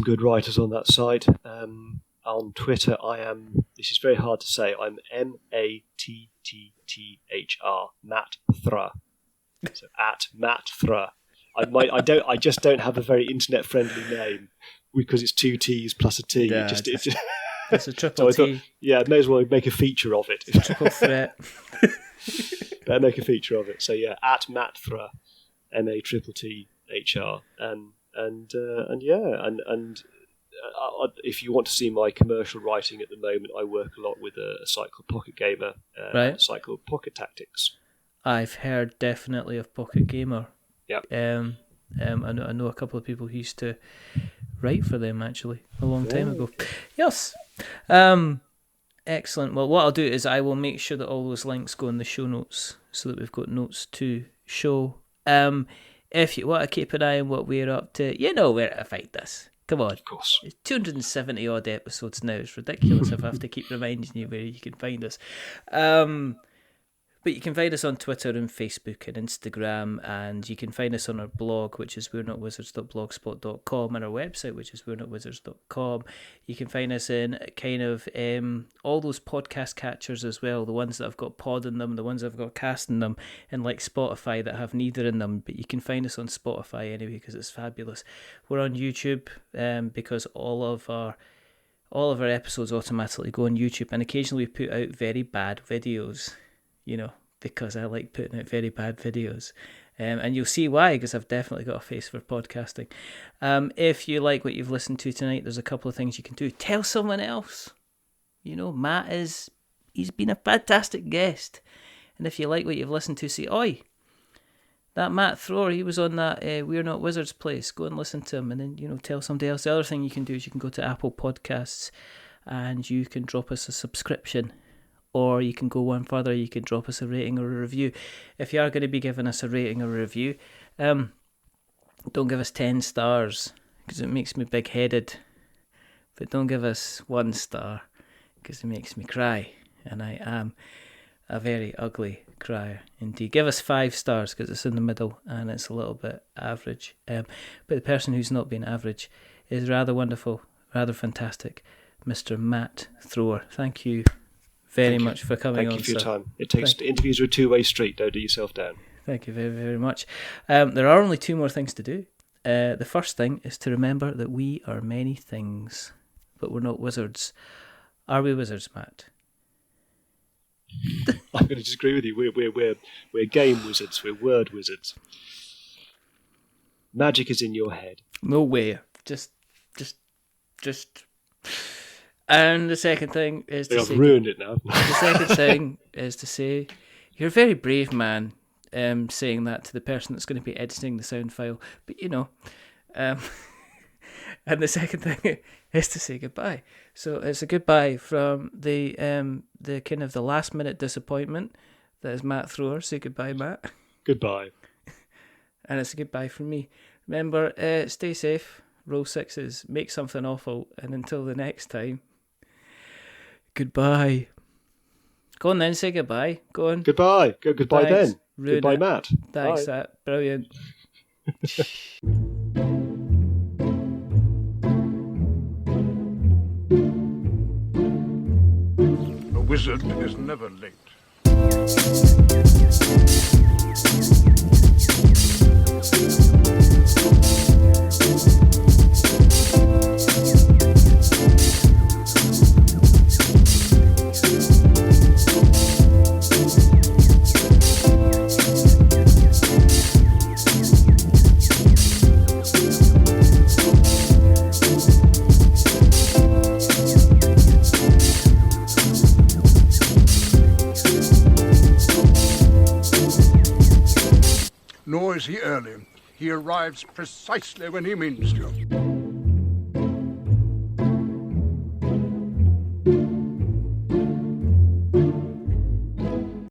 [SPEAKER 3] good writers on that site. On Twitter, I am. This is very hard to say. I'm MATTTHR, Matt Thra. So at Matt Thra. I just don't have a very internet friendly name because it's two T's plus a T.
[SPEAKER 2] Yeah, it's a triple T.
[SPEAKER 3] May as well make a feature of it.
[SPEAKER 2] Triple threat.
[SPEAKER 3] Better make a feature of it. So at Matt Thra, MATTTHR, if you want to see my commercial writing at the moment, I work a lot with a site called Pocket Gamer, a site called Pocket Tactics.
[SPEAKER 2] I've heard definitely of Pocket Gamer.
[SPEAKER 3] Yeah.
[SPEAKER 2] I know a couple of people who used to write for them actually a long time ago. Yes. Excellent. Well, what I'll do is I will make sure that all those links go in the show notes so that we've got notes to show. If you want to keep an eye on what we're up to, you know where to find us. Come on.
[SPEAKER 3] Of course.
[SPEAKER 2] It's 270 odd episodes now. It's ridiculous if I have to keep reminding you where you can find us. But you can find us on Twitter and Facebook and Instagram, and you can find us on our blog, which is we'renotwizards.blogspot.com, and our website, which is we'renotwizards.com. You can find us in kind of all those podcast catchers as well, the ones that have got pod in them, the ones that have got cast in them, and like Spotify that have neither in them. But you can find us on Spotify anyway, because it's fabulous. We're on YouTube because all of our episodes automatically go on YouTube, and occasionally we put out very bad videos, because I like putting out very bad videos. And you'll see why, because I've definitely got a face for podcasting. If you like what you've listened to tonight, there's a couple of things you can do. Tell someone else. Matt he's been a fantastic guest. And if you like what you've listened to, say, oi, that Matt Thrower, he was on that We're Not Wizards place. Go and listen to him, and then, tell somebody else. The other thing you can do is you can go to Apple Podcasts and you can drop us a subscription. Or you can go one further, you can drop us a rating or a review. If you are going to be giving us a rating or a review, don't give us 10 stars, because it makes me big-headed. But don't give us 1 star, because it makes me cry. And I am a very ugly crier indeed. Give us 5 stars, because it's in the middle and it's a little bit average. But the person who's not been average is rather wonderful, rather fantastic, Mr. Matt Thrower. Thank you very much for coming on.
[SPEAKER 3] Thank you for your time. Interviews are a two-way street. Don't do yourself down.
[SPEAKER 2] Thank you very, very much. There are only 2 more things to do. The first thing is to remember that we are many things, but we're not wizards. Are we wizards, Matt?
[SPEAKER 3] I'm going to disagree with you. We're game wizards. We're word wizards. Magic is in your head.
[SPEAKER 2] No way. Just. And the second thing is to say...
[SPEAKER 3] I've ruined it now.
[SPEAKER 2] The second thing is to say, you're a very brave man, saying that to the person that's going to be editing the sound file. But, and the second thing is to say goodbye. So it's a goodbye from the kind of the last minute disappointment that is Matt Thrower. Say goodbye, Matt.
[SPEAKER 3] Goodbye.
[SPEAKER 2] And it's a goodbye from me. Remember, stay safe, roll 6s, make something awful, and until the next time, goodbye. Go on then, say goodbye. Go on.
[SPEAKER 3] Goodbye. Goodbye.
[SPEAKER 2] Thanks.
[SPEAKER 3] Then.
[SPEAKER 2] Ruin
[SPEAKER 3] Goodbye,
[SPEAKER 2] it.
[SPEAKER 3] Matt.
[SPEAKER 2] Thanks,
[SPEAKER 3] Bye.
[SPEAKER 2] that. Brilliant.
[SPEAKER 4] A wizard is never late. Nor is he early. He arrives precisely when he means to.